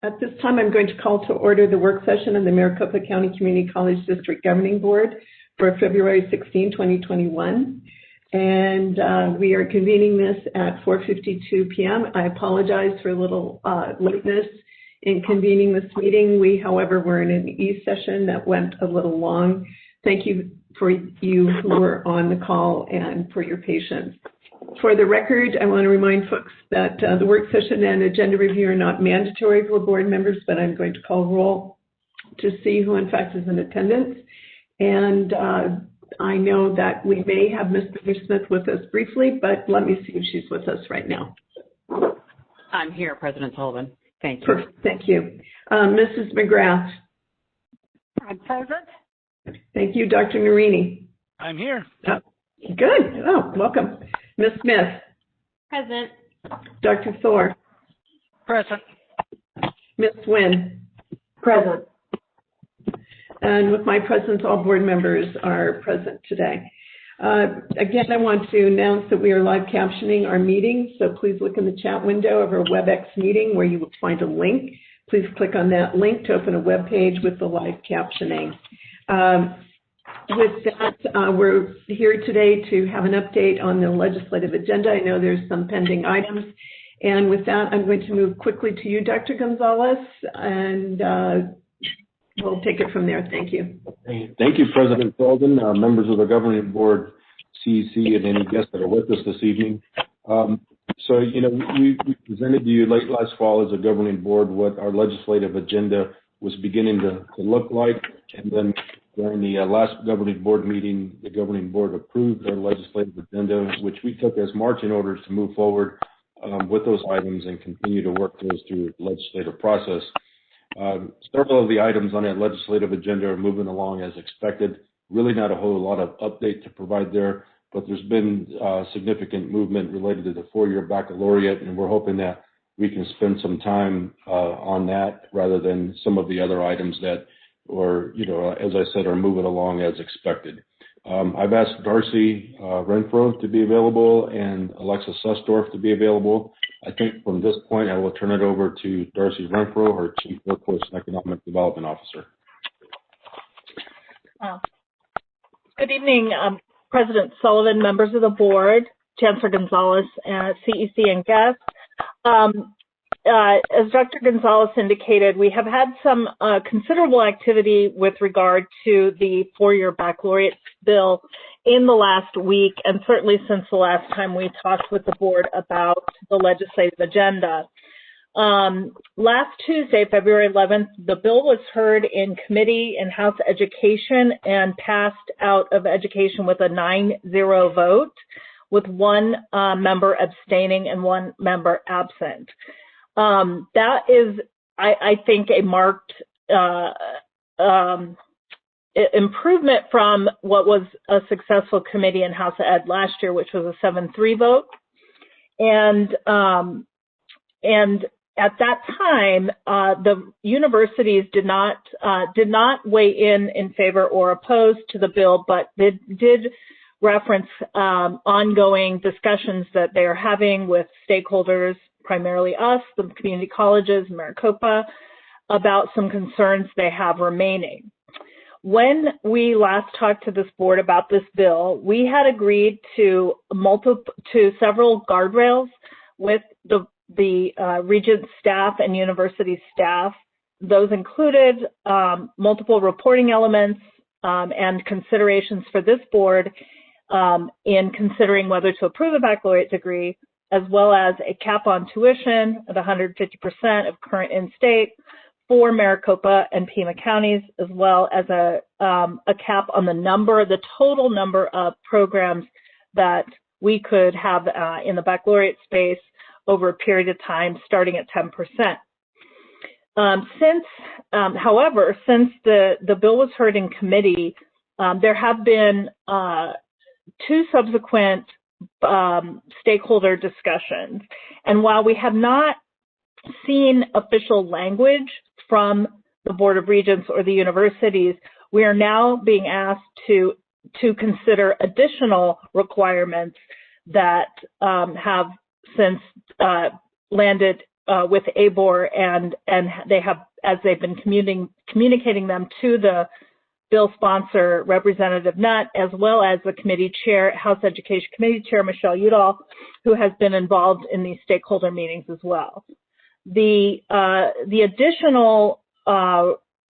At this time, I'm going to call to order the work session of the Maricopa County Community College District Governing Board for February 16, 2021. And we are convening this at 4:52 p.m. I apologize for a little lateness in convening this meeting. We, however, were in an e-session that went a little long. Thank you for you who were on the call and for your patience. For the record, I want to remind folks that the work session and agenda review are not mandatory for board members, but I'm going to call roll to see who in fact is in attendance. And I know that we may have Ms. Smith with us briefly, but let me see if she's with us right now. I'm here, President Sullivan. Thank you. Perfect. Thank you. Mrs. McGrath. I'm present. Thank you. Dr. Narini. I'm here. Good. Oh, welcome. Ms. Smith. Present. Dr. Thor. Present. Ms. Wynn. Present. And with my presence, all board members are present today. Again, I want to announce that we are live captioning our meeting, so please look in the chat window of our Webex meeting where you will find a link. Please click on that link to open a web page with the live captioning. With that, we're here today to have an update on the legislative agenda. I know there's some pending items. And with that, I'm going to move quickly to you, Dr. Gonzalez, and we'll take it from there. Thank you. Thank you, President Sullivan, members of the Governing Board, CEC, and any guests that are with us this evening. So, we presented to you late last fall as a Governing Board what our legislative agenda was beginning to look like, and then during the last Governing Board meeting, the Governing Board approved our legislative agenda, which we took as marching orders to move forward with those items and continue to work those through the legislative process. Several of the items on that legislative agenda are moving along as expected. Really not a whole lot of update to provide there, but there's been significant movement related to the four-year baccalaureate, and we're hoping that we can spend some time on that rather than some of the other items that, as I said, are moving along as expected. I've asked Darcy Renfro to be available and Alexa Sussdorf to be available. I think from this point, I will turn it over to Darcy Renfro, our Chief Workforce and Economic Development Officer. Good evening, President Sullivan, members of the board, Chancellor Gonzalez, CEC, and guests. As Dr. Gonzalez indicated, we have had some considerable activity with regard to the four-year baccalaureate bill in the last week, and certainly since the last time we talked with the board about the legislative agenda. Last Tuesday, February 11th, the bill was heard in committee in House Education and passed out of Education with a 9-0 vote, with one member abstaining and one member absent. That is, I think, a marked improvement from what was a successful committee in House Ed last year, which was a 7-3 vote. And at that time, the universities did not weigh in favor or oppose to the bill, but they did reference ongoing discussions that they are having with stakeholders, primarily us, the community colleges in Maricopa, about some concerns they have remaining. When we last talked to this board about this bill, we had agreed to several guardrails with the Regents staff and university staff. Those included multiple reporting elements and considerations for this board in considering whether to approve a baccalaureate degree, as well as a cap on tuition at 150% of current in-state for Maricopa and Pima counties, as well as a cap on the total number of programs that we could have in the baccalaureate space over a period of time, starting at 10%. However, since the bill was heard in committee, there have been two subsequent stakeholder discussions. And while we have not seen official language from the Board of Regents or the universities, we are now being asked to consider additional requirements that have since landed with ABOR, and they have, as they've been communicating them to the bill sponsor, Representative Nutt, as well as the committee chair, House Education Committee Chair Michelle Udall, who has been involved in these stakeholder meetings as well. The additional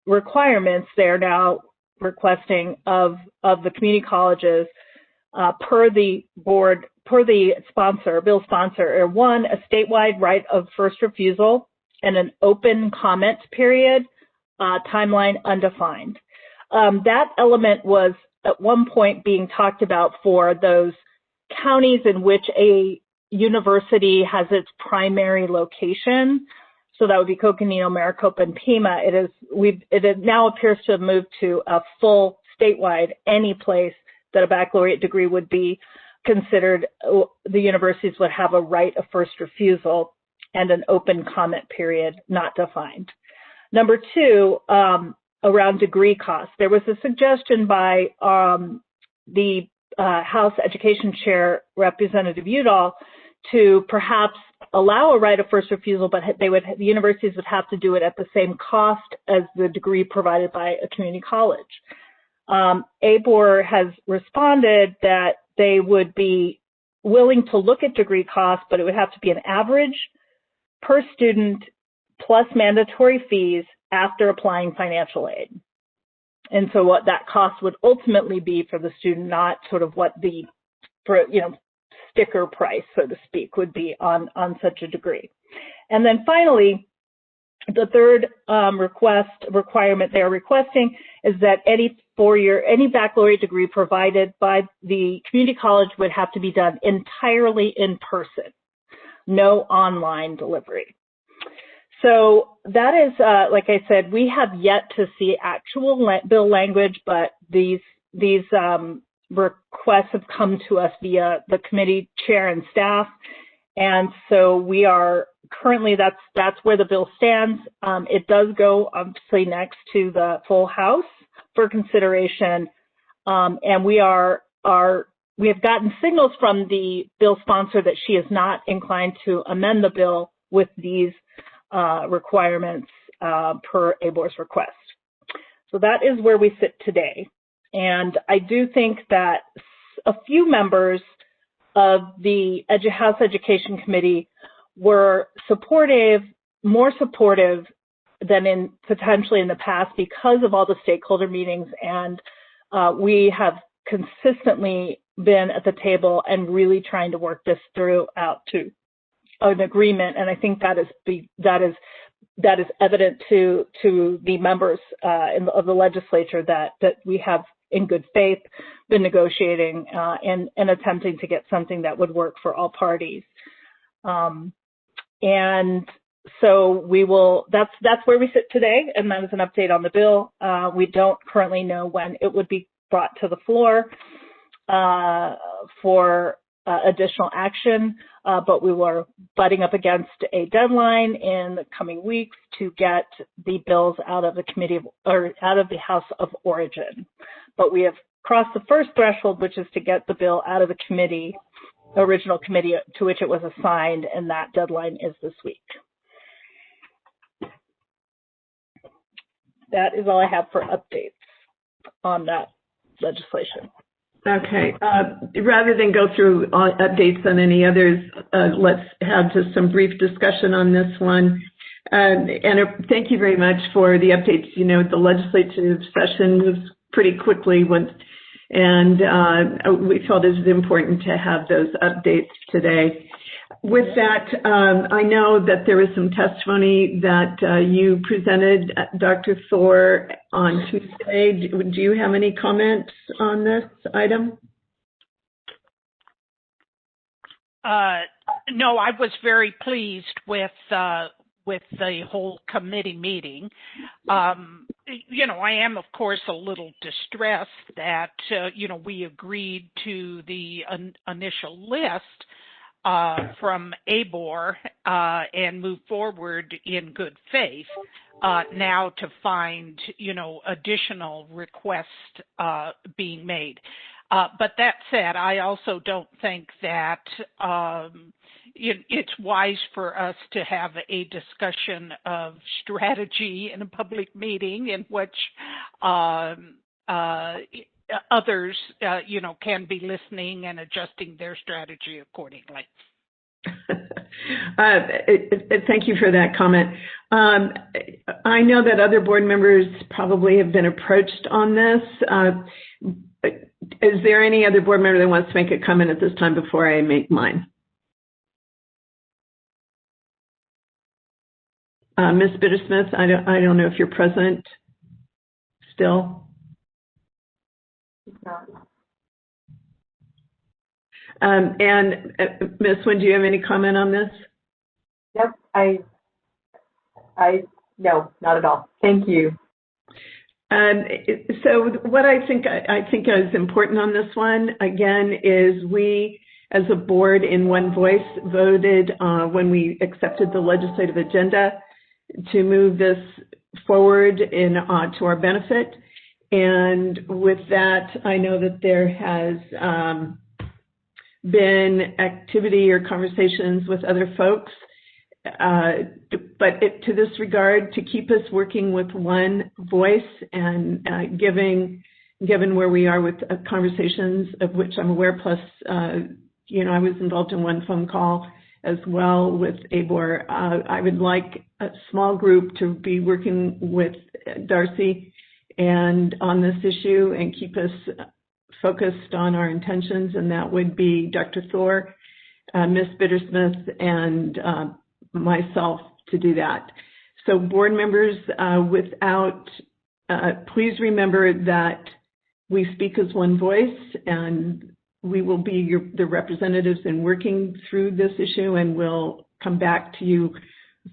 requirements they're now requesting of the community colleges per the bill sponsor are: one, a statewide right of first refusal and an open comment period, timeline undefined. That element was at one point being talked about for those counties in which a university has its primary location. So that would be Coconino, Maricopa, and Pima. It now appears to have moved to a full statewide, any place that a baccalaureate degree would be considered, the universities would have a right of first refusal and an open comment period not defined. Number two, around degree costs. There was a suggestion by the House Education Chair, Representative Udall, to perhaps allow a right of first refusal, but the universities would have to do it at the same cost as the degree provided by a community college. ABOR has responded that they would be willing to look at degree costs, but it would have to be an average per student plus mandatory fees after applying financial aid. And so what that cost would ultimately be for the student, not sort of what the, sticker price, so to speak, would be on such a degree. And then finally, the third requirement they are requesting is that any baccalaureate degree provided by the community college would have to be done entirely in person, no online delivery. So that is, like I said, we have yet to see actual bill language, but these requests have come to us via the committee chair and staff. And so we are currently, that's where the bill stands. It does go obviously next to the full House for consideration. And we have gotten signals from the bill sponsor that she is not inclined to amend the bill with these requirements per ABOR's request. So that is where we sit today. And I do think that a few members of the House Education Committee were more supportive than potentially in the past because of all the stakeholder meetings. And we have consistently been at the table and really trying to work this through out to an agreement. And I think that is evident to the members of the legislature that we have, in good faith, been negotiating and attempting to get something that would work for all parties. And so that's where we sit today, and that is an update on the bill. We don't currently know when it would be brought to the floor for additional action, but we were butting up against a deadline in the coming weeks to get the bills out of the committee or out of the House of Origin. But we have crossed the first threshold, which is to get the bill out of the committee, original committee to which it was assigned, and that deadline is this week. That is all I have for updates on that legislation. Okay. Rather than go through updates on any others, let's have just some brief discussion on this one. And thank you very much for the updates. You know, the legislative session moves pretty quickly, and we felt it was important to have those updates today. With that, I know that there was some testimony that you presented, Dr. Thor, on Tuesday. Do you have any comments on this item? No, I was very pleased with the whole committee meeting. I am, of course, a little distressed that, we agreed to the initial list from ABOR and move forward in good faith. Now to find, additional requests being made. But that said, I also don't think that, it's wise for us to have a discussion of strategy in a public meeting in which others, can be listening and adjusting their strategy accordingly. Thank you for that comment. I know that other board members probably have been approached on this. Is there any other board member that wants to make a comment at this time before I make mine? Ms. Bittersmith, I don't know if you're present still. And Ms. Wynn, do you have any comment on this? Nope, no, not at all. Thank you. So what I think is important on this one, again, is we as a board in one voice voted when we accepted the legislative agenda to move this forward to our benefit. And with that, I know that there has been activity or conversations with other folks, but to this regard, to keep us working with one voice and given where we are with conversations of which I'm aware, plus, I was involved in one phone call as well with ABOR. I would like a small group to be working with Darcy and on this issue and keep us focused on our intentions, and that would be Dr. Thor, Ms. Bittersmith, and myself to do that. So board members, please remember that we speak as one voice, and we will be the representatives in working through this issue, and we'll come back to you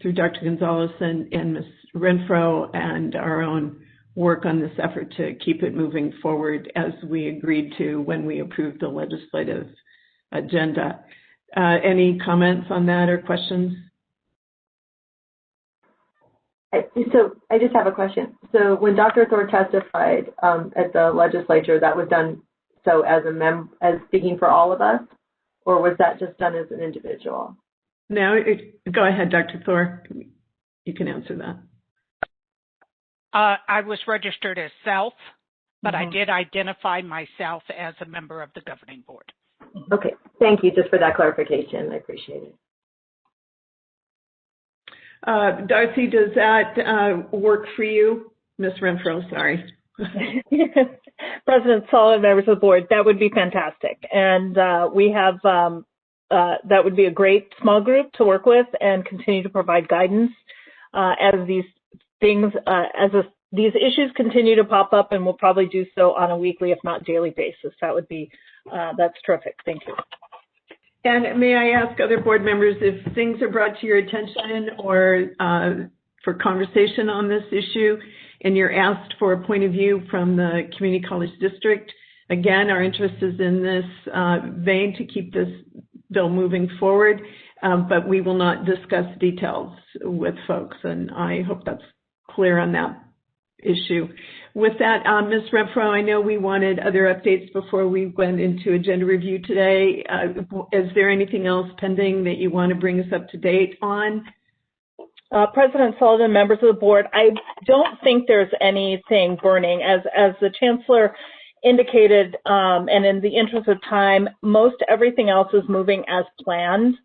through Dr. Gonzalez and Ms. Renfro and our own work on this effort to keep it moving forward as we agreed to when we approved the legislative agenda. Any comments on that or questions? So I just have a question. So when Dr. Thor testified at the legislature, that was done so as as speaking for all of us, or was that just done as an individual? No, go ahead, Dr. Thor. You can answer that. I was registered as self, but I did identify myself as a member of the governing board. Okay, thank you just for that clarification. I appreciate it. Darcy, does that work for you? Ms. Renfro, sorry. President Sullivan, members of the board, that would be fantastic. And we have, that would be a great small group to work with and continue to provide guidance as these things, these issues continue to pop up, and we'll probably do so on a weekly, if not daily basis. That would be, that's terrific. Thank you. And may I ask other board members if things are brought to your attention or for conversation on this issue and you're asked for a point of view from the Community College District, again, our interest is in this vein to keep this bill moving forward, but we will not discuss details with folks, and I hope that's clear on that issue. With that, Ms. Renfro, I know we wanted other updates before we went into agenda review today. Is there anything else pending that you want to bring us up to date on? President Sullivan, members of the board, I don't think there's anything burning. As the Chancellor indicated, and in the interest of time, most everything else is moving as planned,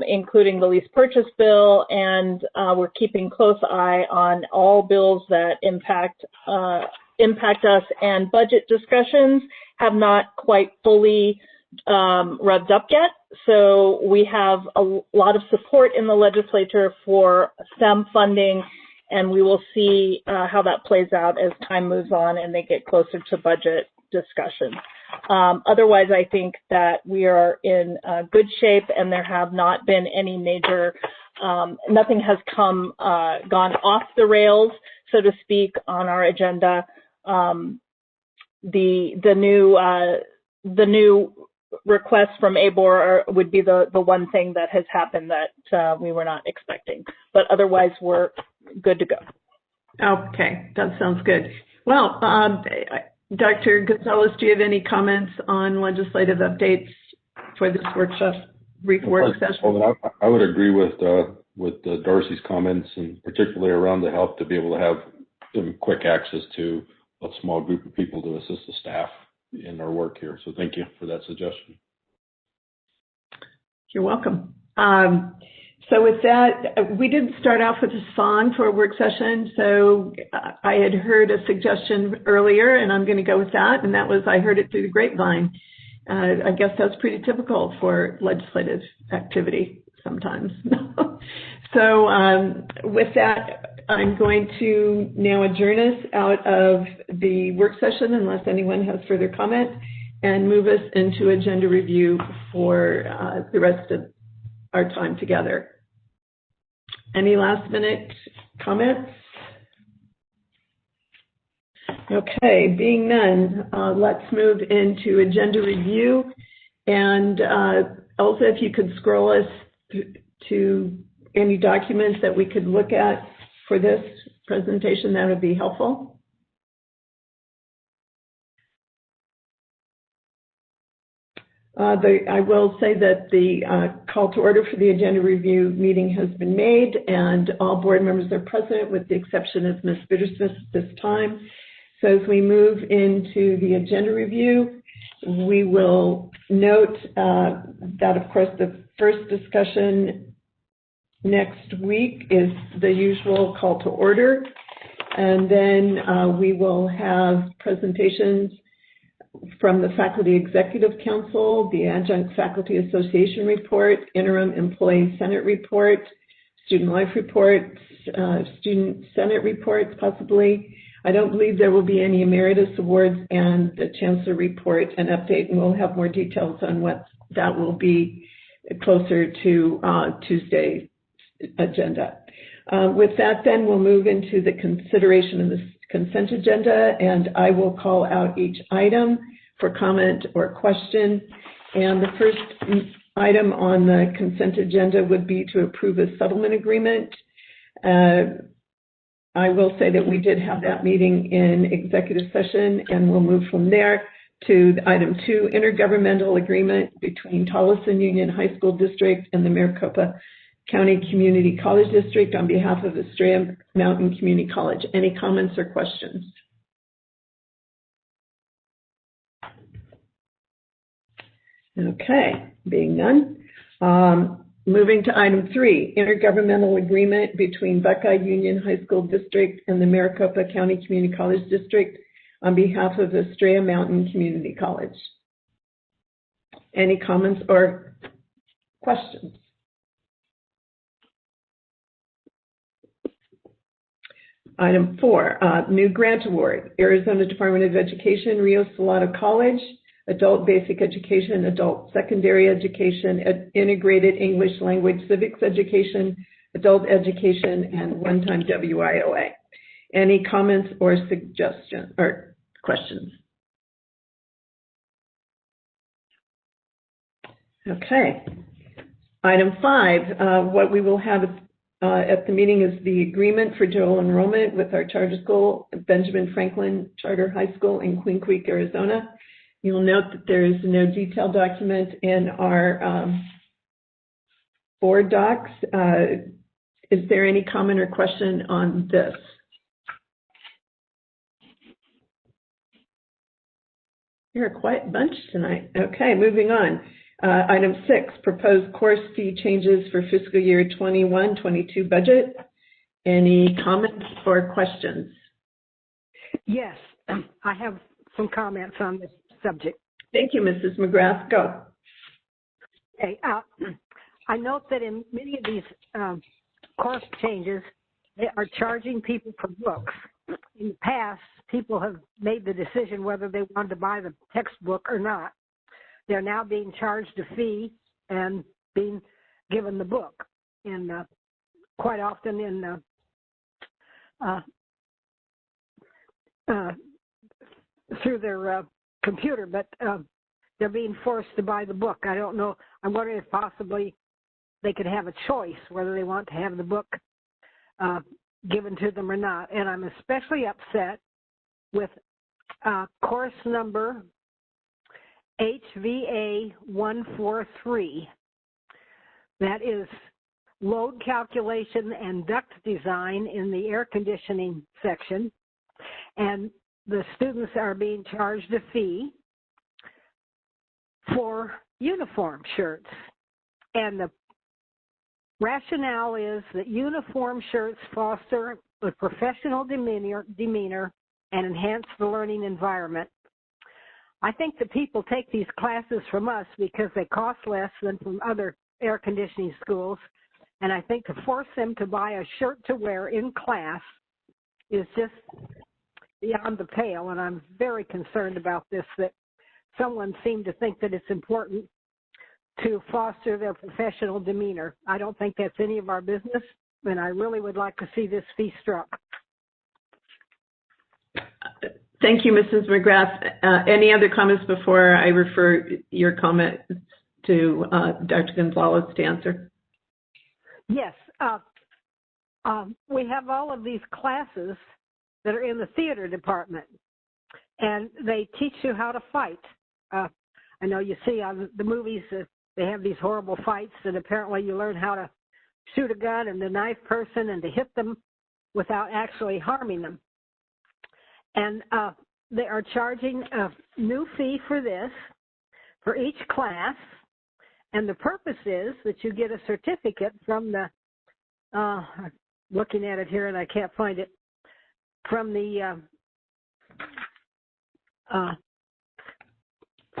including the lease purchase bill, and we're keeping close eye on all bills that impact us, and budget discussions have not quite fully revved up yet. So we have a lot of support in the legislature for STEM funding, and we will see how that plays out as time moves on and they get closer to budget discussions. Otherwise, I think that we are in good shape, and there have not been any major, nothing has gone off the rails, so to speak, on our agenda. The new request from ABOR would be the one thing that has happened that we were not expecting, but otherwise we're good to go. Okay, that sounds good. Well, Dr. Gonzalez, do you have any comments on legislative updates for this workshop? brief work session. Well, I would agree with Darcy's comments, and particularly around the help to be able to have some quick access to a small group of people to assist the staff in our work here. So thank you for that suggestion. You're welcome. So with that, we did start off with a song for a work session. So I had heard a suggestion earlier, and I'm going to go with that. And that was, I heard it through the grapevine. I guess that's pretty typical for legislative activity sometimes. So with that, I'm going to now adjourn us out of the work session unless anyone has further comment, and move us into agenda review for the rest of our time together. Any last minute comments? Okay, being none, let's move into agenda review. And Elsa, if you could scroll us to any documents that we could look at for this presentation, that would be helpful. I will say that the call to order for the agenda review meeting has been made, and all board members are present with the exception of Ms. Bittersmith at this time. So as we move into the agenda review, we will note that, of course, the first discussion next week is the usual call to order, and then we will have presentations from the Faculty Executive Council, the Adjunct Faculty Association report, Interim Employee Senate report, Student Life reports, Student Senate reports possibly. I don't believe there will be any emeritus awards, and the Chancellor report and update, and we'll have more details on what that will be closer to Tuesday's agenda. With that, then, we'll move into the consideration of the consent agenda, and I will call out each item for comment or question. And the first item on the consent agenda would be to approve a settlement agreement. I will say that we did have that meeting in executive session, and we'll move from there to item 2, intergovernmental agreement between Tolleson Union High School District and the Maricopa County Community College District on behalf of Estrella Mountain Community College. Any comments or questions? Okay, being none. Moving to item 3, intergovernmental agreement between Buckeye Union High School District and the Maricopa County Community College District on behalf of Estrella Mountain Community College. Any comments or questions? Item 4, new grant award, Arizona Department of Education, Rio Salado College, Adult Basic Education, Adult Secondary Education, Integrated English Language Civics Education, Adult Education, and one-time WIOA. Any comments or suggestions or questions? Okay. Item 5, what we will have at the meeting is the agreement for dual enrollment with our charter school, Benjamin Franklin Charter High School in Queen Creek, Arizona. You'll note that there is no detailed document in our board docs. Is there any comment or question on this? You're a quiet bunch tonight. Okay, moving on. Item 6, proposed course fee changes for fiscal year 21-22 budget. Any comments or questions? Yes, I have some comments on this subject. Thank you, Mrs. McGrath. Go. Okay, I note that in many of these course changes, they are charging people for books. In the past, people have made the decision whether they wanted to buy the textbook or not. They're now being charged a fee and being given the book. And quite often in through their computer, but they're being forced to buy the book. I don't know. I'm wondering if possibly they could have a choice whether they want to have the book given to them or not. And I'm especially upset with course number HVA 143. That is load calculation and duct design in the air conditioning section. And the students are being charged a fee for uniform shirts. And the rationale is that uniform shirts foster a professional demeanor and enhance the learning environment. I think that people take these classes from us because they cost less than from other air conditioning schools. And I think to force them to buy a shirt to wear in class is just beyond the pale. And I'm very concerned about this, that someone seemed to think that it's important to foster their professional demeanor. I don't think that's any of our business, and I really would like to see this fee struck. Thank you, Mrs. McGrath. Any other comments before I refer your comment to Dr. Gonzalez to answer? Yes. We have all of these classes that are in the theater department, and they teach you how to fight. I know you see on the movies they have these horrible fights, and apparently you learn how to shoot a gun and to knife person and to hit them without actually harming them. And they are charging a new fee for this, for each class, and the purpose is that you get a certificate from the, looking at it here and I can't find it, from the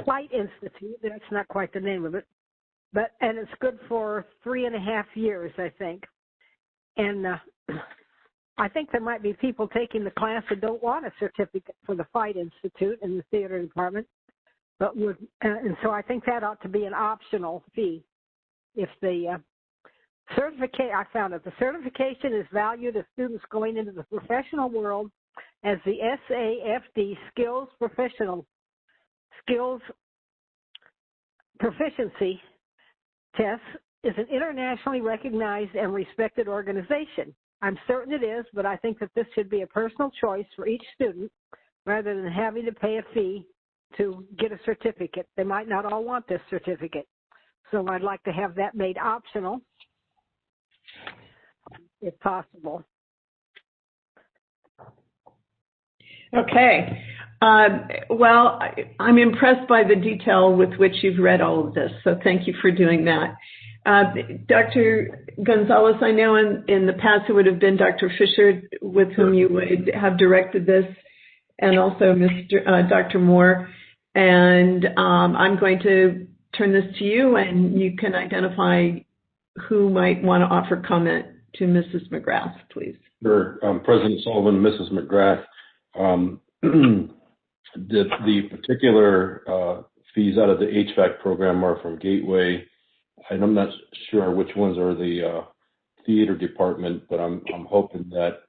Flight Institute. That's not quite the name of it, and it's good for 3.5 years, I think. And I think there might be people taking the class that don't want a certificate for the Flight Institute in the theater department, but would, and so I think that ought to be an optional fee. If the certificate, I found it, the certification is valued as students going into the professional world as the SAFD Skills Proficiency Test is an internationally recognized and respected organization. I'm certain it is, but I think that this should be a personal choice for each student rather than having to pay a fee to get a certificate. They might not all want this certificate. So I'd like to have that made optional, if possible. Okay. Well, I'm impressed by the detail with which you've read all of this, so thank you for doing that. Dr. Gonzalez, I know in the past it would have been Dr. Fisher with whom you would have directed this, and also Dr. Moore. And I'm going to turn this to you, and you can identify who might want to offer comment to Mrs. McGrath, please. Sure. President Sullivan, Mrs. McGrath, the particular fees out of the HVAC program are from Gateway, and I'm not sure which ones are the theater department, but I'm hoping that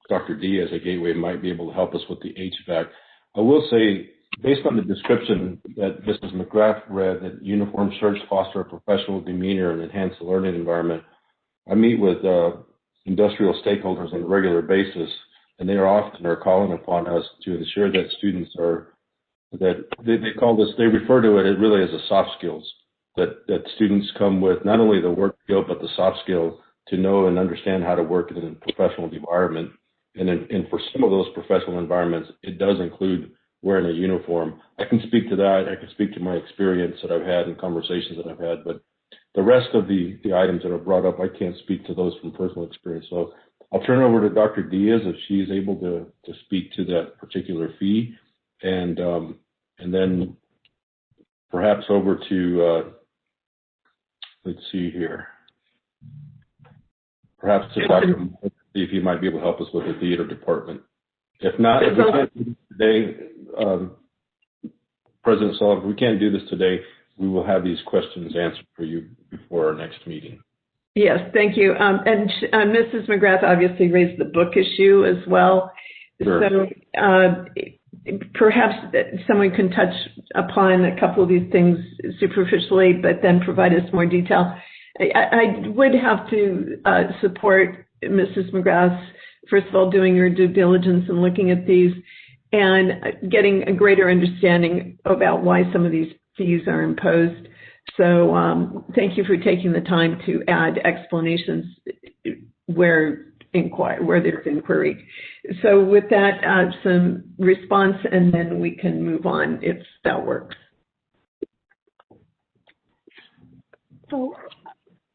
Dr. Diaz at Gateway might be able to help us with the HVAC. I will say, based on the description that Mrs. McGrath read, that uniform shirts foster a professional demeanor and enhance the learning environment, I meet with industrial stakeholders on a regular basis, and they are calling upon us to ensure that students are, that they call this, they refer to it really as a soft skills, that students come with not only the work skill, but the soft skill to know and understand how to work in a professional environment. And for some of those professional environments, it does include wearing a uniform. I can speak to that. I can speak to my experience that I've had and conversations that I've had, but the rest of the items that are brought up, I can't speak to those from personal experience. So I'll turn it over to Dr. Diaz if she is able to speak to that particular fee, and then perhaps over to let's see here, perhaps to Dr. Moore, see if he might be able to help us with the theater department. If not, if we can't do this today, President Sullivan, if we can't do this today, we will have these questions answered for you before our next meeting. Yes, thank you. And Mrs. McGrath obviously raised the book issue as well. Sure. So perhaps someone can touch upon a couple of these things superficially, but then provide us more detail. I would have to support Mrs. McGrath, first of all, doing your due diligence and looking at these and getting a greater understanding about why some of these fees are imposed. So thank you for taking the time to add explanations where there's inquiry. So with that, some response, and then we can move on if that works. So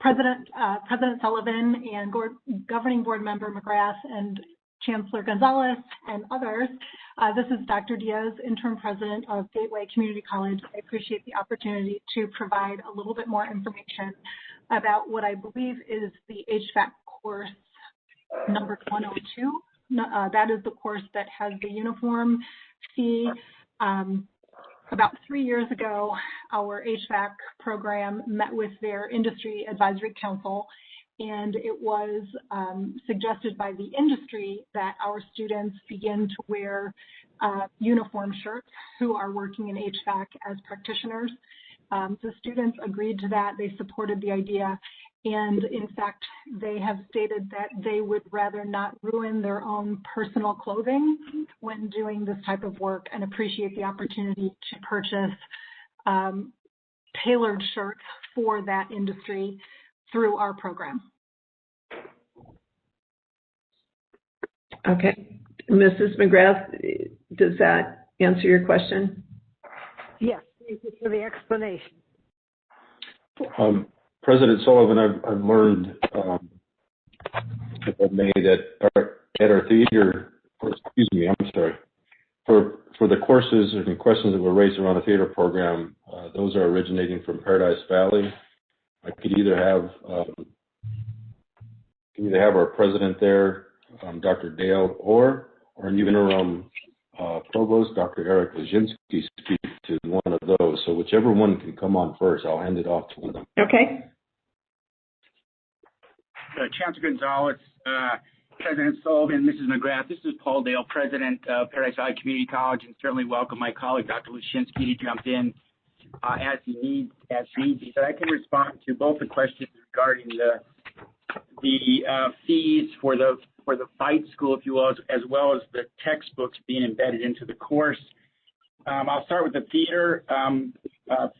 President Sullivan and Governing Board Member McGrath and Chancellor Gonzalez and others, this is Dr. Diaz, Interim President of Gateway Community College. I appreciate the opportunity to provide a little bit more information about what I believe is the HVAC course number 102. That is the course that has the uniform fee. About 3 years ago, our HVAC program met with their industry advisory council, and it was suggested by the industry that our students begin to wear uniform shirts who are working in HVAC as practitioners. The students agreed to that. They supported the idea. And in fact, they have stated that they would rather not ruin their own personal clothing when doing this type of work and appreciate the opportunity to purchase tailored shirts for that industry through our program. Okay. Mrs. McGrath, does that answer your question? Yes, thank you for the explanation. President Sullivan, I've learned, if I may, that at our theater, excuse me, I'm sorry, for the courses and questions that were raised around the theater program, those are originating from Paradise Valley. I could either have our president there, Dr. Dale, or our new interim provost, Dr. Eric Lazinski, speak to one of those. So whichever one can come on first, I'll hand it off to one of them. Okay. Chancellor Gonzalez, President Sullivan, Mrs. McGrath, this is Paul Dale, President of Paradise Valley Community College, and certainly welcome my colleague, Dr. Lazinski, to jump in as he needs. But I can respond to both the questions regarding the fees for the fight school, if you will, as well as the textbooks being embedded into the course. I'll start with the theater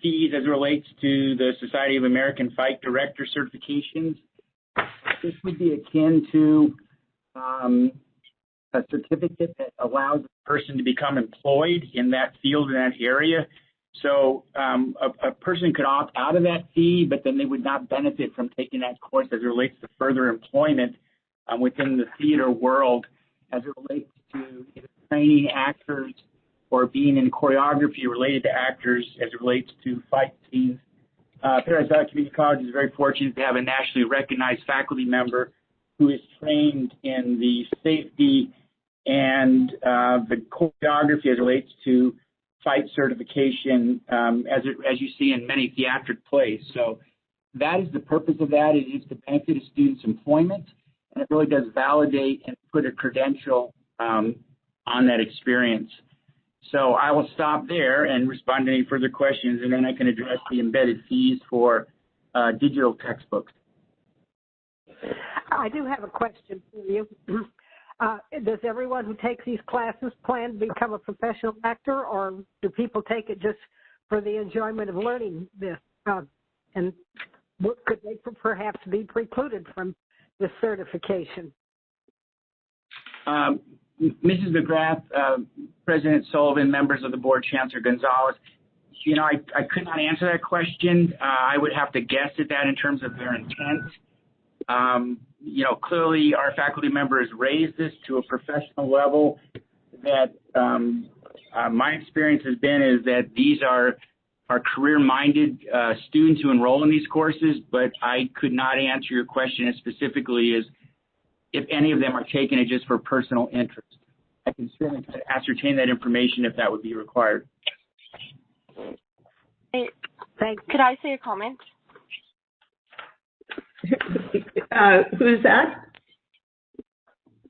fees as it relates to the Society of American Fight Director certifications. This would be akin to a certificate that allows a person to become employed in that field, in that area. So a person could opt out of that fee, but then they would not benefit from taking that course as it relates to further employment within the theater world, as it relates to either training actors or being in choreography related to actors as it relates to fight scenes. Paradise Valley Community College is very fortunate to have a nationally recognized faculty member who is trained in the safety and the choreography as it relates to fight certification, as you see in many theatric plays. So that is the purpose of that. It is to benefit a student's employment, and it really does validate and put a credential on that experience. So I will stop there and respond to any further questions, and then I can address the embedded fees for digital textbooks. I do have a question for you. Does everyone who takes these classes plan to become a professional actor, or do people take it just for the enjoyment of learning this? And could they perhaps be precluded from this certification? Mrs. McGrath, President Sullivan, members of the board, Chancellor Gonzalez, you know, I could not answer that question. I would have to guess at that in terms of their intent. You know, clearly our faculty members raised this to a professional level that my experience has been is that these are career-minded students who enroll in these courses, but I could not answer your question as specifically as if any of them are taking it just for personal interest. I can certainly ascertain that information if that would be required. Hey, could I say a comment? Who's that?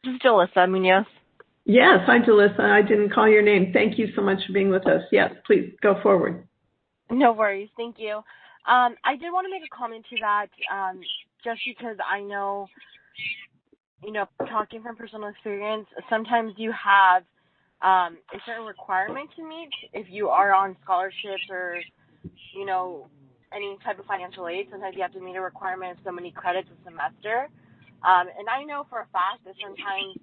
This is Jalissa Munoz. Yes, hi, Jalissa. I didn't call your name. Thank you so much for being with us. Yes, please go forward. No worries. Thank you. I did want to make a comment to that just because I know, you know, talking from personal experience, sometimes you have a certain requirement to meet if you are on scholarships or, you know, any type of financial aid. Sometimes you have to meet a requirement of so many credits a semester. And I know for a fact that sometimes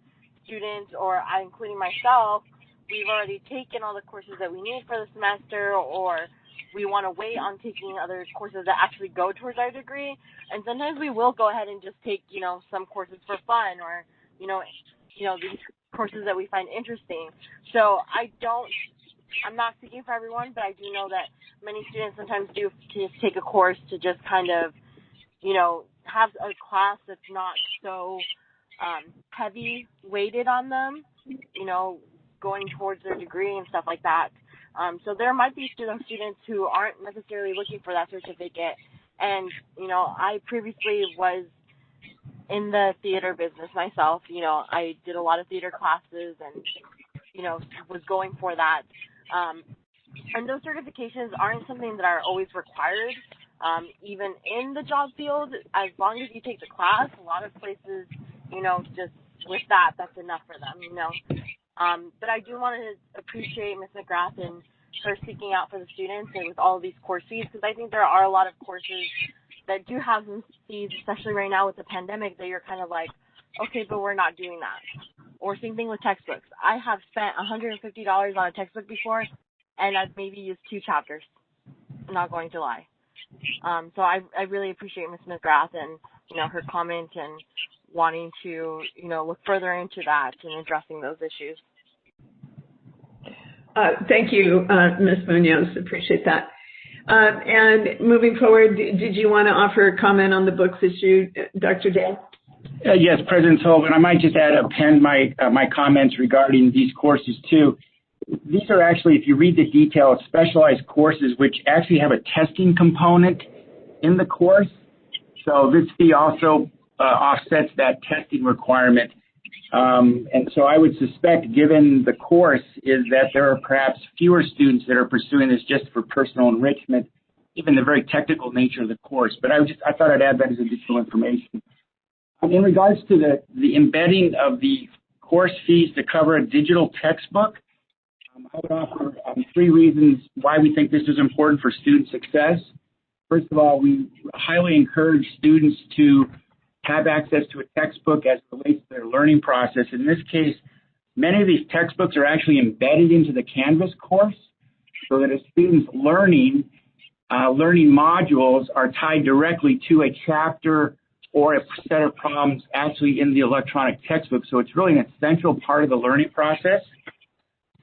students, or I, including myself, we've already taken all the courses that we need for the semester, or we want to wait on taking other courses that actually go towards our degree. And sometimes we will go ahead and just take, some courses for fun, or, these courses that we find interesting. So I'm not speaking for everyone, but I do know that many students sometimes do just take a course to just kind of, have a class that's not so heavy weighted on them, going towards their degree and stuff like that. So there might be students who aren't necessarily looking for that certificate. And, I previously was in the theater business myself. I did a lot of theater classes and, was going for that. And those certifications aren't something that are always required, even in the job field. As long as you take the class, a lot of places, just with that's enough for them, But I do want to appreciate Ms. McGrath and her speaking out for the students and with all of these course fees, because I think there are a lot of courses that do have some fees, especially right now with the pandemic, that you're kind of like, okay, but we're not doing that. Or same thing with textbooks. I have spent $150 on a textbook before, and I've maybe used 2 chapters. I'm not going to lie. So I really appreciate Ms. McGrath and, her comment and wanting to, look further into that and addressing those issues. Thank you, Ms. Munoz. Appreciate that. And moving forward, did you want to offer a comment on the books issue, Dr. Dale? Yes, President Sullivan, I might just append my comments regarding these courses too. These are actually, if you read the details, specialized courses which actually have a testing component in the course. So this fee also offsets that testing requirement. And so I would suspect, given the course, is that there are perhaps fewer students that are pursuing this just for personal enrichment, given the very technical nature of the course. But I thought I'd add that as additional information. In regards to the embedding of the course fees to cover a digital textbook, I would offer 3 reasons why we think this is important for student success. First of all, we highly encourage students to have access to a textbook as it relates to their learning process. In this case, many of these textbooks are actually embedded into the Canvas course, so that a student's learning modules are tied directly to a chapter or a set of problems actually in the electronic textbook. So it's really an essential part of the learning process.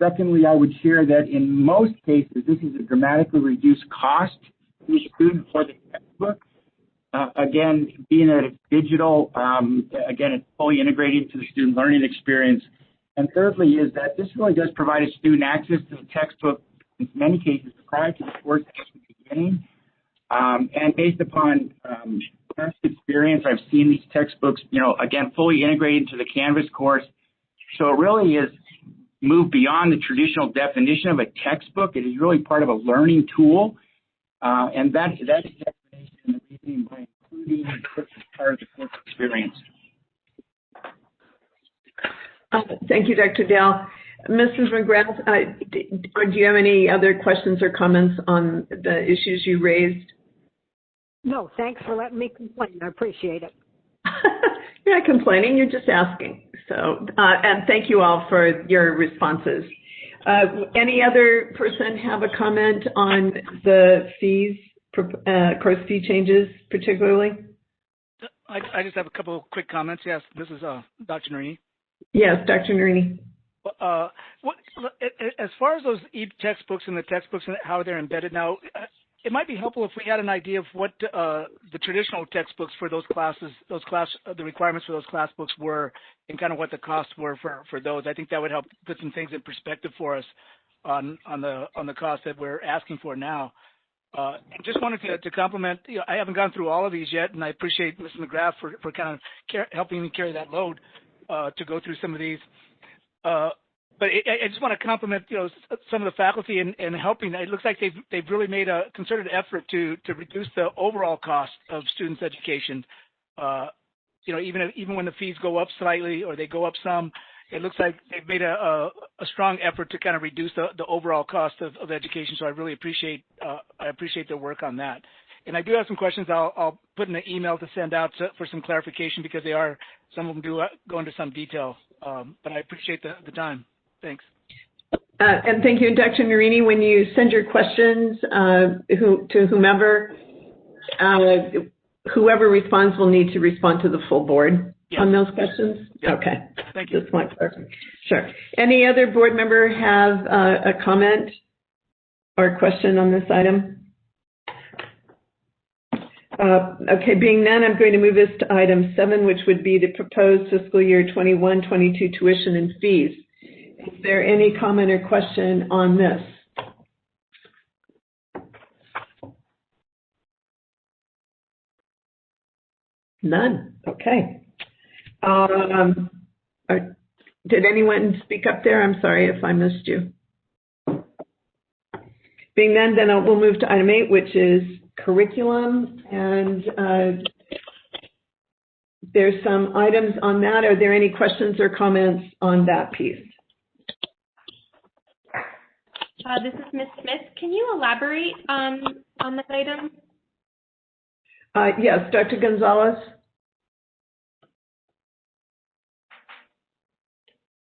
Secondly, I would share that in most cases, this is a dramatically reduced cost to the student for the textbook. Again, being that it's digital, again, it's fully integrated into the student learning experience. And thirdly is that this really does provide a student access to the textbook in many cases prior to the course at the beginning. And based upon past experience, I've seen these textbooks, again, fully integrated into the Canvas course. So it really is moved beyond the traditional definition of a textbook. It is really part of a learning tool. And that is the definition that we mean by including this as part of the course experience. Thank you, Dr. Dale. Mrs. McGrath, do you have any other questions or comments on the issues you raised? No, thanks for letting me complain. I appreciate it. You're not complaining, you're just asking. So, and thank you all for your responses. Any other person have a comment on the fees, course fee changes particularly? I just have a couple of quick comments. Yes, this is Dr. Narini. Yes, Dr. Narini. As far as those e-textbooks and the textbooks and how they're embedded now, it might be helpful if we had an idea of what the traditional textbooks for those classes, the requirements for those class books were, and kind of what the costs were for those. I think that would help put some things in perspective for us on the cost that we're asking for now. Just wanted to compliment. I haven't gone through all of these yet, and I appreciate Ms. McGrath for kind of helping me carry that load to go through some of these. But I just want to compliment, some of the faculty and helping. It looks like they've really made a concerted effort to reduce the overall cost of students' education. Even when the fees go up slightly or they go up some, it looks like they've made a strong effort to kind of reduce the overall cost of education. So I really appreciate their work on that. And I do have some questions I'll put in an email to send out for some clarification because some of them do go into some detail. But I appreciate the time. Thanks. And thank you, Dr. Narini. When you send your questions to whomever, whoever responds will need to respond to the full board on those questions? Yep. Okay. Thank you. Just want to clarify. Sure. Any other board member have a comment or question on this item? Okay, being none, I'm going to move this to item 7, which would be the proposed fiscal year 21-22 tuition and fees. Is there any comment or question on this? None. Okay. Did anyone speak up there? I'm sorry if I missed you. Being none, then we'll move to item 8, which is curriculum, and there's some items on that. Are there any questions or comments on that piece? This is Ms. Smith. Can you elaborate on that item? Yes, Dr. Gonzalez.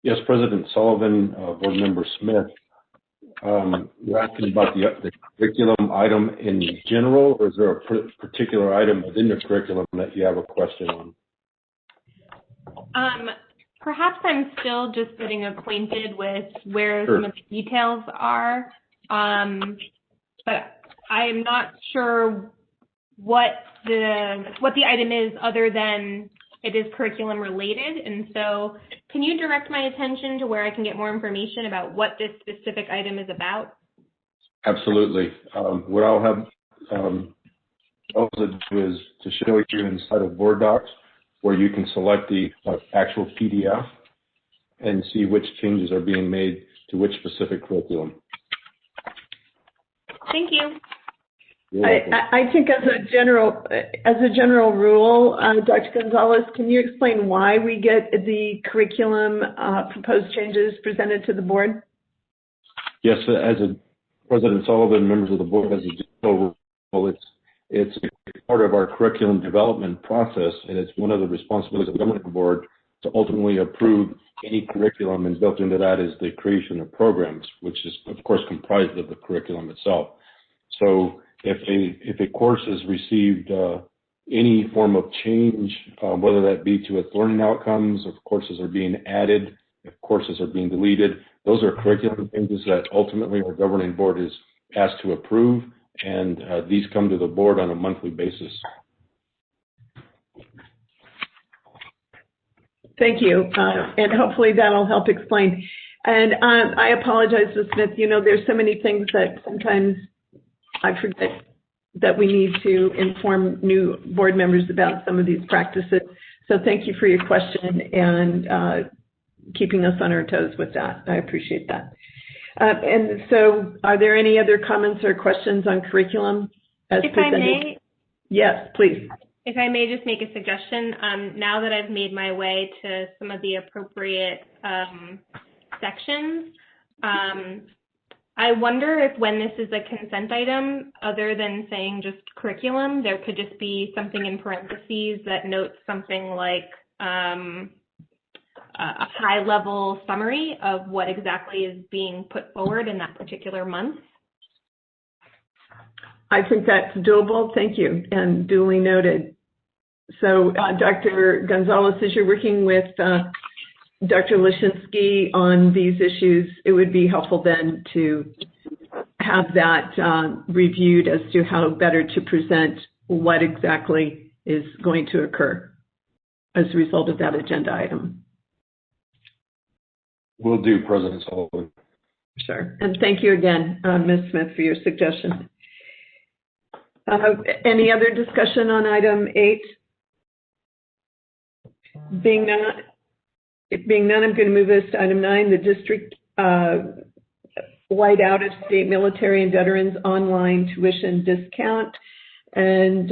Yes, President Sullivan, Board Member Smith. You're asking about the curriculum item in general, or is there a particular item within the curriculum that you have a question on? Perhaps I'm still just getting acquainted with where Sure. some of the details are, but I am not sure what the item is other than it is curriculum related. And so can you direct my attention to where I can get more information about what this specific item is about? Absolutely. What I'll have also do is to show you inside of Board Docs where you can select the actual PDF and see which changes are being made to which specific curriculum. Thank you. I think as a general rule, Dr. Gonzalez, can you explain why we get the curriculum proposed changes presented to the board? Yes, as a President Sullivan, members of the board, as a general rule, it's a part of our curriculum development process, and it's one of the responsibilities of the governing board to ultimately approve any curriculum, and built into that is the creation of programs, which is of course comprised of the curriculum itself. So if a course has received any form of change, whether that be to its learning outcomes, if courses are being added, if courses are being deleted, those are curriculum changes that ultimately our governing board is asked to approve, and these come to the board on a monthly basis. Thank you, and hopefully that'll help explain. And I apologize, Ms. Smith, you know, there's so many things that sometimes I forget that we need to inform new board members about some of these practices. So thank you for your question and keeping us on our toes with that. I appreciate that. And so are there any other comments or questions on curriculum as if presented? I may? Yes, please. If I may just make a suggestion, now that I've made my way to some of the appropriate sections, I wonder if when this is a consent item, other than saying just curriculum, there could just be something in parentheses that notes something like a high-level summary of what exactly is being put forward in that particular month. I think that's doable. Thank you, and duly noted. So, Dr. Gonzalez, as you're working with Dr. Leshinsky on these issues, it would be helpful then to have that reviewed as to how better to present what exactly is going to occur as a result of that agenda item. Will do, President Sullivan. Sure, and thank you again, Ms. Smith, for your suggestion. Any other discussion on item 8? Being none, I'm going to move us to item 9, the district-wide out-of-state military and veterans online tuition discount. And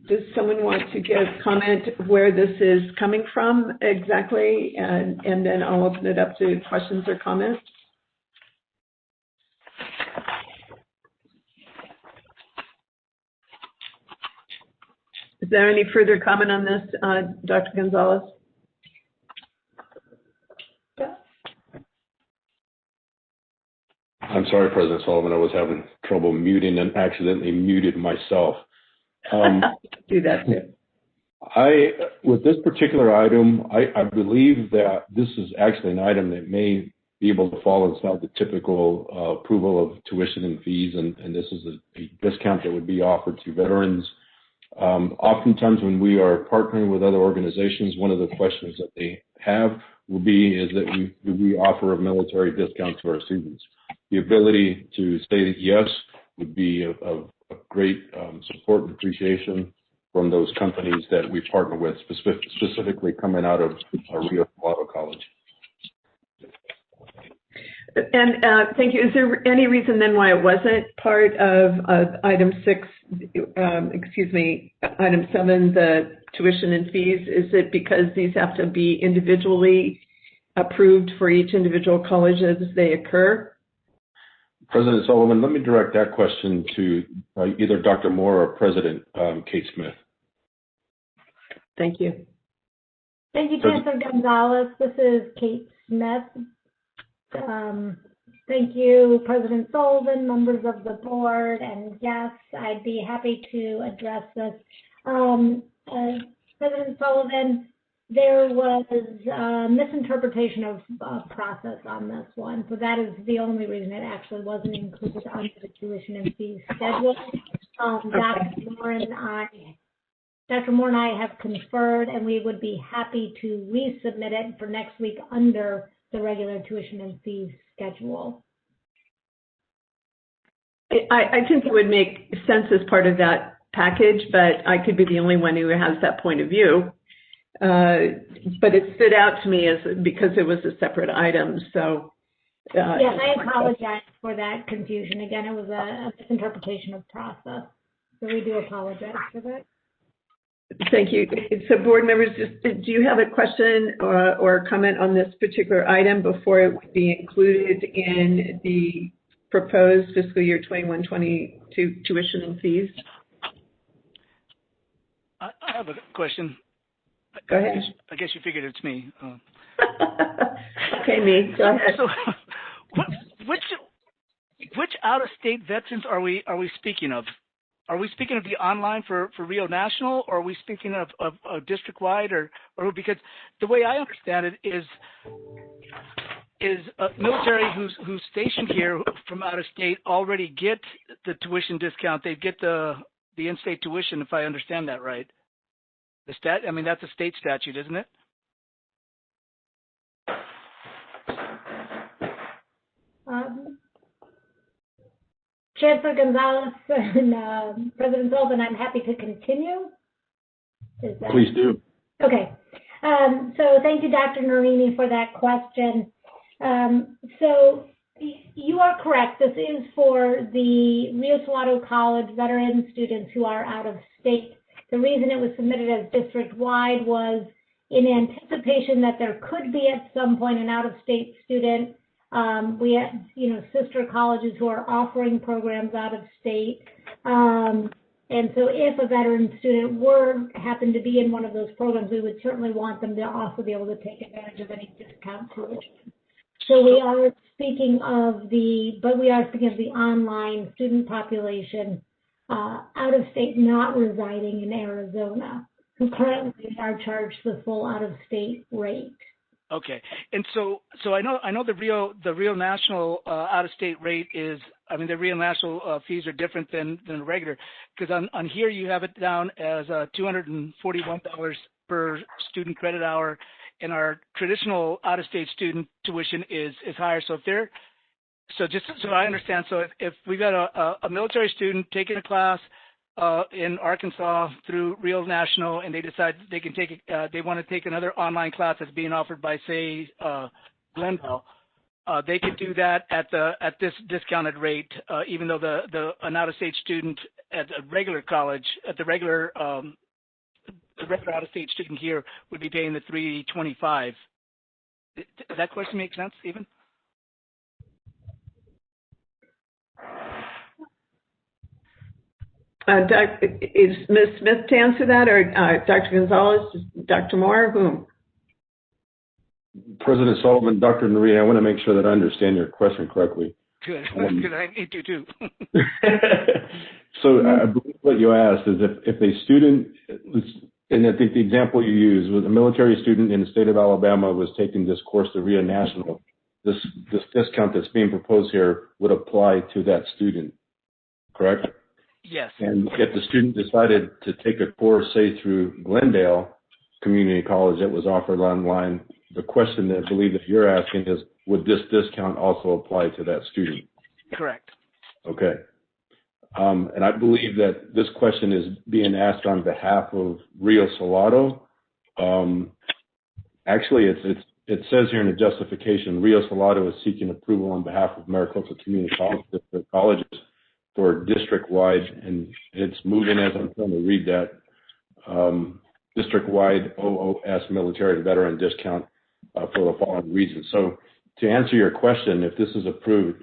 does someone want to give comment where this is coming from exactly? And then I'll open it up to questions or comments. Is there any further comment on this, Dr. Gonzalez? I'm sorry, President Sullivan, I was having trouble muting and accidentally muted myself. Do that too. With this particular item, I believe that this is actually an item that may be able to fall inside the typical approval of tuition and fees, and this is a discount that would be offered to veterans. Oftentimes when we are partnering with other organizations, one of the questions that they have will be is that we offer a military discount to our students. The ability to say yes would be of great support and appreciation from those companies that we partner with, specifically coming out of Rio Salado College. And thank you. Is there any reason then why it wasn't part of item 6, item 7, the tuition and fees? Is it because these have to be individually approved for each individual college as they occur? President Sullivan, let me direct that question to either Dr. Moore or President Kate Smith. Thank you. Thank you, Chancellor Gonzalez. This is Kate Smith. Thank you, President Sullivan, members of the board, and guests. I'd be happy to address this. President Sullivan, there was a misinterpretation of process on this one, so that is the only reason it actually wasn't included under the tuition and fees schedule. Dr. Moore and I have conferred, and we would be happy to resubmit it for next week under the regular tuition and fees schedule. I think it would make sense as part of that package, but I could be the only one who has that point of view. But it stood out to me as because it was a separate item. So yes, I apologize for that confusion. Again, it was a misinterpretation of process, so we do apologize for that. Thank you. So board members, do you have a question or comment on this particular item before it would be included in the proposed fiscal year 21-22 tuition and fees? I have a question. Go ahead. I guess you figured it's me. Okay, me. Go ahead. So, which out-of-state veterans are we speaking of? Are we speaking of the online for Rio National, or are we speaking of district-wide, or because the way I understand it is military who's stationed here from out of state already get the tuition discount. They get the in-state tuition, if I understand that right. I mean, that's a state statute, isn't it? Chancellor Gonzalez and President Sullivan, I'm happy to continue. Please do. Okay. So thank you, Dr. Narini, for that question. So you are correct. This is for the Rio Salado College veteran students who are out of state. The reason it was submitted as district-wide was in anticipation that there could be at some point an out-of-state student. We have, sister colleges who are offering programs out of state. And so if a veteran student happened to be in one of those programs, we would certainly want them to also be able to take advantage of any discount tuition. So we are speaking of the online student population out of state not residing in Arizona, who currently are charged the full out-of-state rate. Okay, and so I know the Rio National out-of-state rate is. I mean, the Rio National fees are different than the regular, because on here you have it down as $241 per student credit hour, and our traditional out-of-state student tuition is higher. So just so I understand, so if we've got a military student taking a class in Arkansas through Rio National, and they decide they can take they want to take another online class that's being offered by, say, Glendale, they could do that at this discounted rate, even though an out-of-state student at a regular college, at the regular out-of-state student here would be paying the $325. Does that question make sense, Stephen? Is Ms. Smith to answer that, or Dr. Gonzalez, Dr. Moore, whom? President Sullivan, Dr. Noreen, I want to make sure that I understand your question correctly. Good, because I need to too. So I believe what you asked is if a student, and I think the example you used was a military student in the state of Alabama was taking this course to RIA National, this discount that's being proposed here would apply to that student, correct? Yes. And if the student decided to take a course, say, through Glendale Community College that was offered online, the question that I believe that you're asking is, would this discount also apply to that student? Correct. Okay. And I believe that this question is being asked on behalf of Rio Salado. Actually, it says here in the justification, Rio Salado is seeking approval on behalf of Maricopa Community Colleges for district-wide, and it's moving as I'm trying to read that, district-wide OOS military veteran discount for the following reasons. So to answer your question, if this is approved,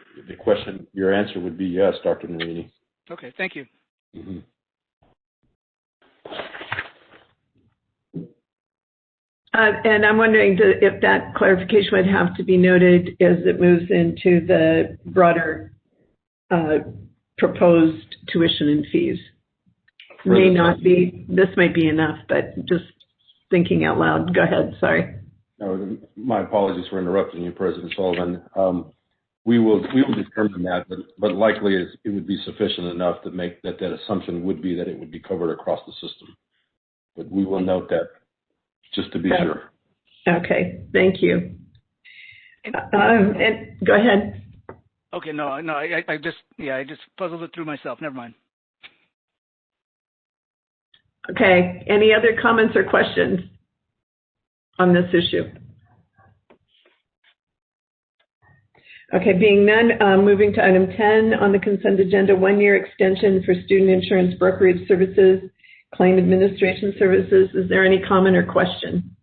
your answer would be yes, Dr. Marini. Okay, thank you. Mm-hmm. And I'm wondering if that clarification would have to be noted as it moves into the broader proposed tuition and fees. May not be, this might be enough, but just thinking out loud. Go ahead, sorry. No, my apologies for interrupting you, President Sullivan. We will determine that, but likely it would be sufficient enough to make that assumption would be that it would be covered across the system. But we will note that just to be sure. Okay, thank you. And go ahead. Okay, no, I just puzzled it through myself. Never mind. Okay, any other comments or questions on this issue? Okay, being none, moving to item 10 on the consent agenda, 1-year extension for student insurance brokerage services, claim administration services. Is there any comment or question?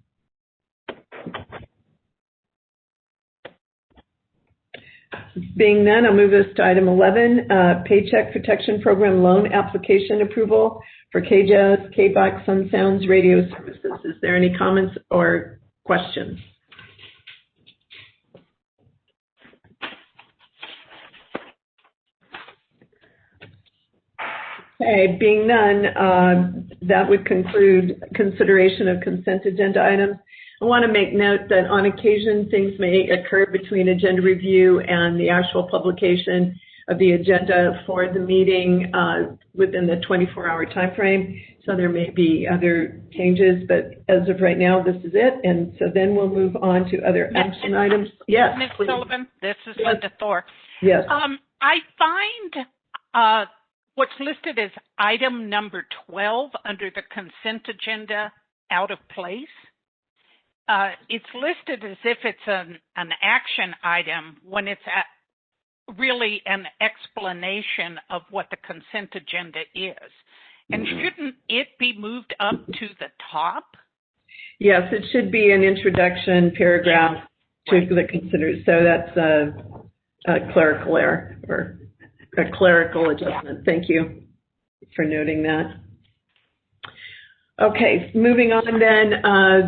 Being none, I'll move us to item 11, Paycheck Protection Program loan application approval for KJAS, KBOX, Sun Sounds Radio Services. Is there any comments or questions? Okay, being none, that would conclude consideration of consent agenda items. I want to make note that on occasion things may occur between agenda review and the actual publication of the agenda for the meeting within the 24-hour time frame. So there may be other changes, but as of right now, this is it. And so then we'll move on to other action items. Yes, Ms. please. Sullivan, this is Linda Thor. Yes. I find what's listed as item number 12 under the consent agenda out of place. It's listed as if it's an action item when it's really an explanation of what the consent agenda is. And shouldn't it be moved up to the top? Yes, it should be an introduction paragraph to the considered. So that's a clerical error or a clerical adjustment. Thank you for noting that. Okay, moving on then,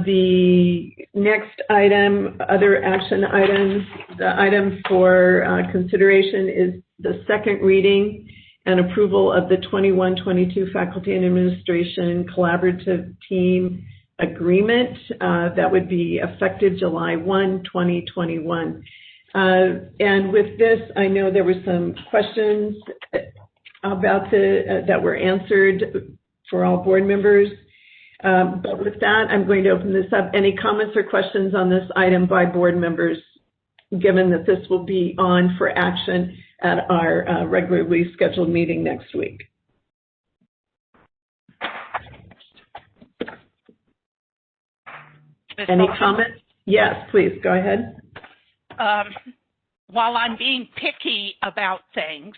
the next item, other action items. The item for consideration is the second reading and approval of the 21-22 Faculty and Administration Collaborative Team Agreement. That would be effective July 1, 2021. And with this, I know there were some questions about that were answered for all board members. But with that, I'm going to open this up. Any comments or questions on this item by board members, given that this will be on for action at our regularly scheduled meeting next week? Any comments? Yes, please, go ahead. While I'm being picky about things,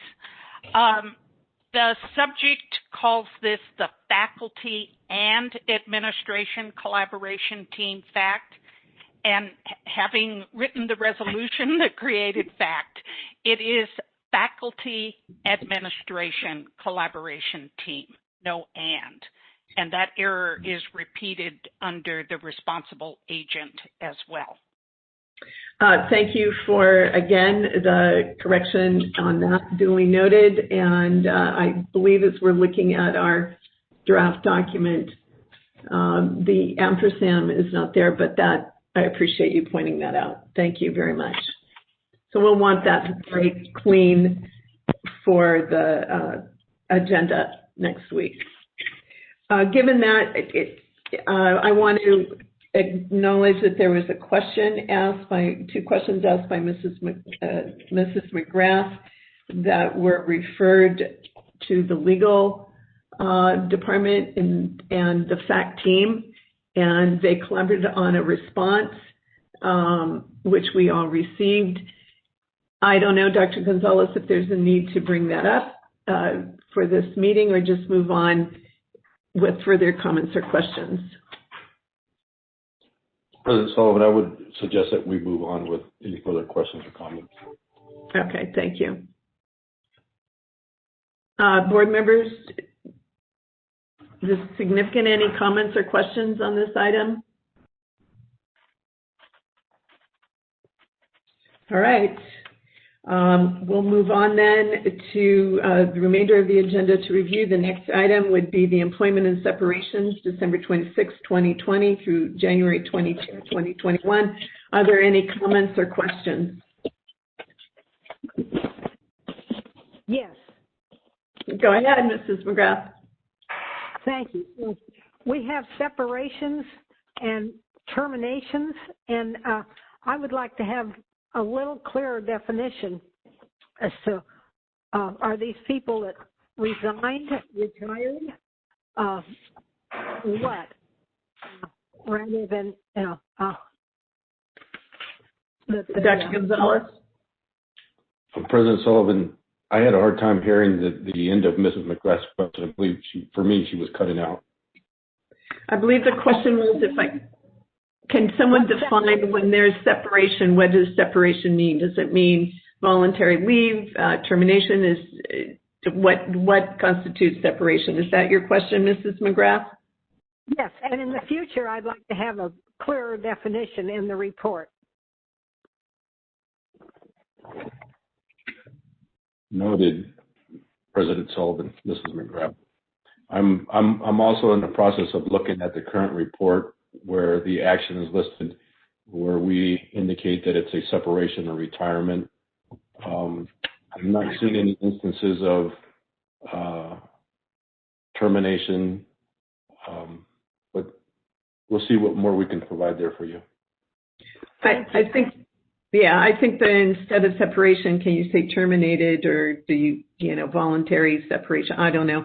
the subject calls this the Faculty and Administration Collaboration Team FACT, and having written the resolution that created FACT, it is faculty administration collaboration team, no and that error is repeated under the responsible agent as well. Thank you for, again, the correction on that, duly noted. And I believe as we're looking at our draft document, the ampersand is not there, but that I appreciate you pointing that out. Thank you very much. So we'll want that very clean for the agenda next week. Given that, I want to acknowledge that there was a question asked by, two questions asked by Mrs. McGrath that were referred to the legal department and the FACT team, and they collaborated on a response, which we all received. I don't know, Dr. Gonzalez, if there's a need to bring that up for this meeting or just move on with further comments or questions. President Sullivan, I would suggest that we move on with any further questions or comments. Okay, thank you. Board members, is this significant? Any comments or questions on this item? All right. We'll move on then to the remainder of the agenda to review. The next item would be the employment and separations, December 26, 2020 through January 22, 2021. Are there any comments or questions? Yes. Go ahead, Mrs. McGrath. Thank you. We have separations and terminations, and I would like to have a little clearer definition as to are these people that resigned, retired, what? Rather than, Dr. Gonzalez? President Sullivan, I had a hard time hearing the end of Mrs. McGrath's question. I believe for me, she was cutting out. I believe the question was can someone define when there's separation? What does separation mean? Does it mean voluntary leave? Termination is what constitutes separation? Is that your question, Mrs. McGrath? Yes, and in the future, I'd like to have a clearer definition in the report. Noted, President Sullivan, Mrs. McGrath. I'm also in the process of looking at the current report where the action is listed, where we indicate that it's a separation or retirement. I'm not seeing any instances of termination, but we'll see what more we can provide there for you. I think that instead of separation, can you say terminated, or do you voluntary separation? I don't know.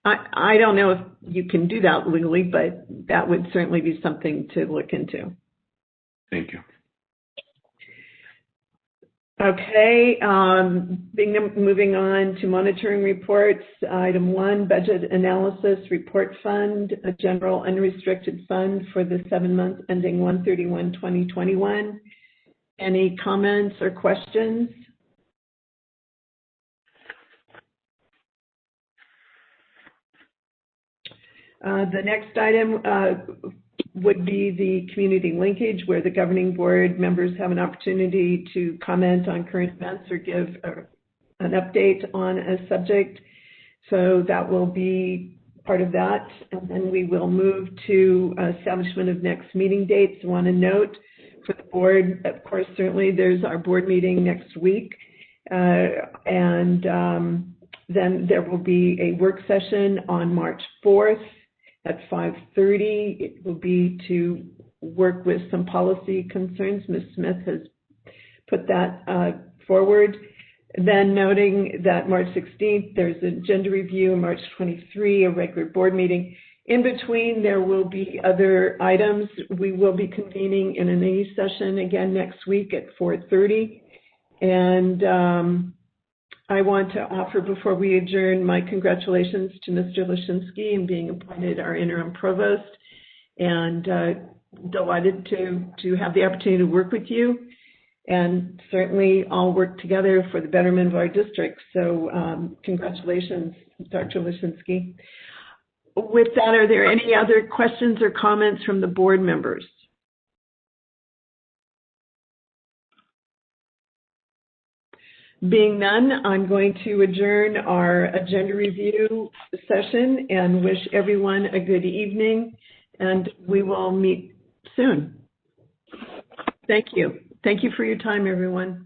I don't know if you can do that legally, but that would certainly be something to look into. Thank you. Okay, moving on to monitoring reports. Item 1, budget analysis report fund, a general unrestricted fund for the 7 months ending 1/31/2021. Any comments or questions? The next item would be the community linkage, where the governing board members have an opportunity to comment on current events or give an update on a subject. So that will be part of that. And then we will move to establishment of next meeting dates. I want to note for the board, of course, certainly there's our board meeting next week. And then there will be a work session on March 4th. At 5:30, it will be to work with some policy concerns. Ms. Smith has put that forward. Then noting that March 16th, there's an agenda review, March 23, a regular board meeting. In between, there will be other items. We will be convening in an A session again next week at 4:30. And I want to offer, before we adjourn, my congratulations to Mr. Lashinsky in being appointed our interim provost, and delighted to have the opportunity to work with you. and certainly all work together for the betterment of our district. So congratulations, Dr. Leshinsky. With that, are there any other questions or comments from the board members? Being none, I'm going to adjourn our agenda review session and wish everyone a good evening, and we will meet soon. Thank you. Thank you for your time, everyone.